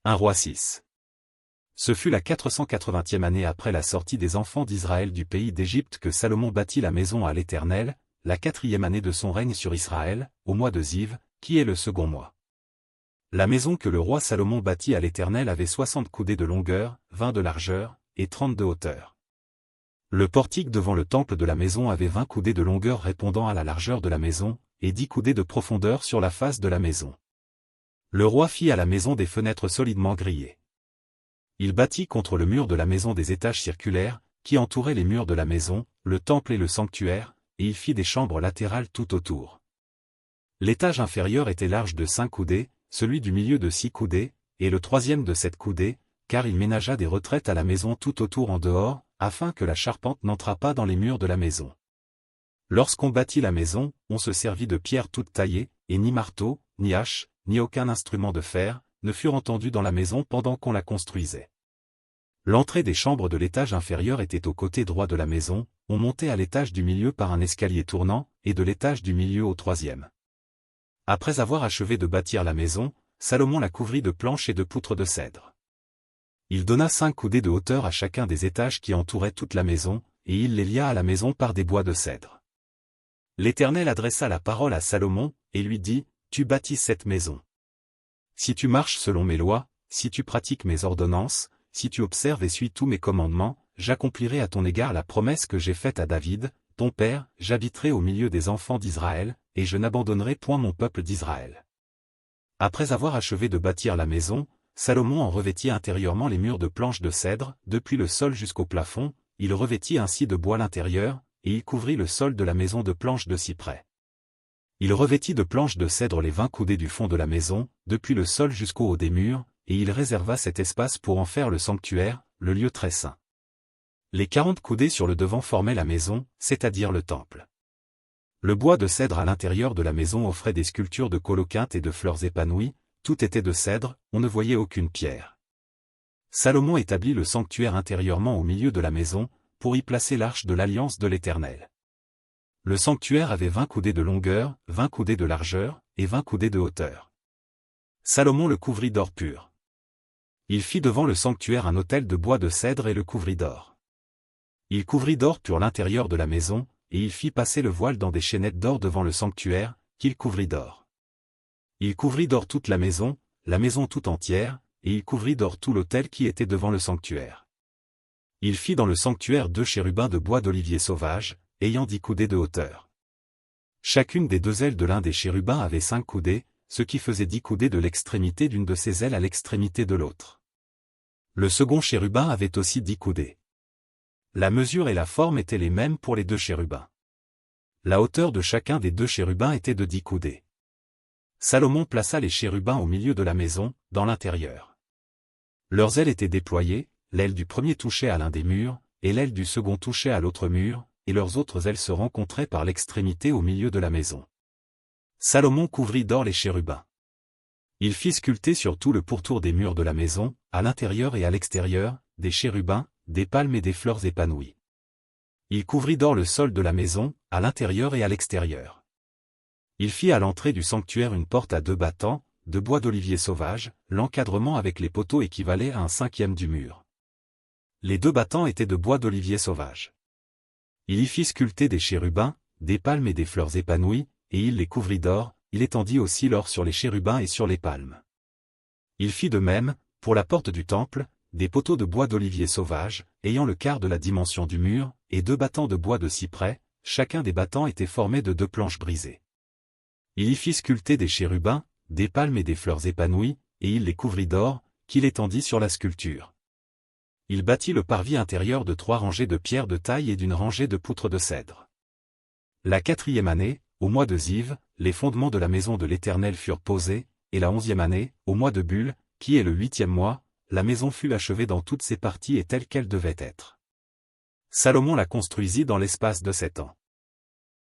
1 Roi 6. Ce fut la 480e année après la sortie des enfants d'Israël du pays d'Égypte que Salomon bâtit la maison à l'Éternel, la 4e année de son règne sur Israël, au mois de Ziv, qui est le second mois. La maison que le roi Salomon bâtit à l'Éternel avait 60 coudées de longueur, 20 de largeur, et 30 de hauteur. Le portique devant le temple de la maison avait 20 coudées de longueur répondant à la largeur de la maison, et 10 coudées de profondeur sur la face de la maison. Le roi fit à la maison des fenêtres solidement grillées. Il bâtit contre le mur de la maison des étages circulaires, qui entouraient les murs de la maison, le temple et le sanctuaire, et il fit des chambres latérales tout autour. L'étage inférieur était large de 5 coudées, celui du milieu de 6 coudées, et le troisième de 7 coudées, car il ménagea des retraites à la maison tout autour en dehors, afin que la charpente n'entrât pas dans les murs de la maison. Lorsqu'on bâtit la maison, on se servit de pierres toutes taillées, et ni marteau, ni hache, ni aucun instrument de fer, ne furent entendus dans la maison pendant qu'on la construisait. L'entrée des chambres de l'étage inférieur était au côté droit de la maison, on montait à l'étage du milieu par un escalier tournant, et de l'étage du milieu au troisième. Après avoir achevé de bâtir la maison, Salomon la couvrit de planches et de poutres de cèdre. Il donna 5 coudées de hauteur à chacun des étages qui entouraient toute la maison, et il les lia à la maison par des bois de cèdre. L'Éternel adressa la parole à Salomon, et lui dit, « Tu bâtis cette maison. Si tu marches selon mes lois, si tu pratiques mes ordonnances, si tu observes et suis tous mes commandements, j'accomplirai à ton égard la promesse que j'ai faite à David, ton père, j'habiterai au milieu des enfants d'Israël, et je n'abandonnerai point mon peuple d'Israël. » Après avoir achevé de bâtir la maison, Salomon en revêtit intérieurement les murs de planches de cèdre, depuis le sol jusqu'au plafond, il revêtit ainsi de bois l'intérieur, et il couvrit le sol de la maison de planches de cyprès. Il revêtit de planches de cèdre les 20 coudées du fond de la maison, depuis le sol jusqu'au haut des murs, et il réserva cet espace pour en faire le sanctuaire, le lieu très saint. Les 40 coudées sur le devant formaient la maison, c'est-à-dire le temple. Le bois de cèdre à l'intérieur de la maison offrait des sculptures de coloquintes et de fleurs épanouies, tout était de cèdre, on ne voyait aucune pierre. Salomon établit le sanctuaire intérieurement au milieu de la maison, pour y placer l'arche de l'alliance de l'Éternel. Le sanctuaire avait 20 coudées de longueur, 20 coudées de largeur, et 20 coudées de hauteur. Salomon le couvrit d'or pur. Il fit devant le sanctuaire un autel de bois de cèdre et le couvrit d'or. Il couvrit d'or pur l'intérieur de la maison, et il fit passer le voile dans des chaînettes d'or devant le sanctuaire, qu'il couvrit d'or. Il couvrit d'or toute la maison tout entière, et il couvrit d'or tout l'autel qui était devant le sanctuaire. Il fit dans le sanctuaire 2 chérubins de bois d'olivier sauvage, ayant 10 coudées de hauteur. Chacune des 2 ailes de l'un des chérubins avait 5 coudées, ce qui faisait 10 coudées de l'extrémité d'une de ses ailes à l'extrémité de l'autre. Le second chérubin avait aussi 10 coudées. La mesure et la forme étaient les mêmes pour les 2 chérubins. La hauteur de chacun des 2 chérubins était de 10 coudées. Salomon plaça les chérubins au milieu de la maison, dans l'intérieur. Leurs ailes étaient déployées, l'aile du premier touchait à l'un des murs, et l'aile du second touchait à l'autre mur, et leurs autres ailes se rencontraient par l'extrémité au milieu de la maison. Salomon couvrit d'or les chérubins. Il fit sculpter sur tout le pourtour des murs de la maison, à l'intérieur et à l'extérieur, des chérubins, des palmes et des fleurs épanouies. Il couvrit d'or le sol de la maison, à l'intérieur et à l'extérieur. Il fit à l'entrée du sanctuaire une porte à 2 battants, de bois d'olivier sauvage, l'encadrement avec les poteaux équivalait à un 5e du mur. Les 2 battants étaient de bois d'olivier sauvage. Il y fit sculpter des chérubins, des palmes et des fleurs épanouies, et il les couvrit d'or, il étendit aussi l'or sur les chérubins et sur les palmes. Il fit de même, pour la porte du temple, des poteaux de bois d'olivier sauvage, ayant le quart de la dimension du mur, et 2 battants de bois de cyprès, chacun des battants était formé de 2 planches brisées. Il y fit sculpter des chérubins, des palmes et des fleurs épanouies, et il les couvrit d'or, qu'il étendit sur la sculpture. Il bâtit le parvis intérieur de 3 rangées de pierres de taille et d'une rangée de poutres de cèdre. La 4e année, au mois de Ziv, les fondements de la maison de l'Éternel furent posés, et la 11e année, au mois de Bul, qui est le 8e mois, la maison fut achevée dans toutes ses parties et telle qu'elle devait être. Salomon la construisit dans l'espace de 7 ans.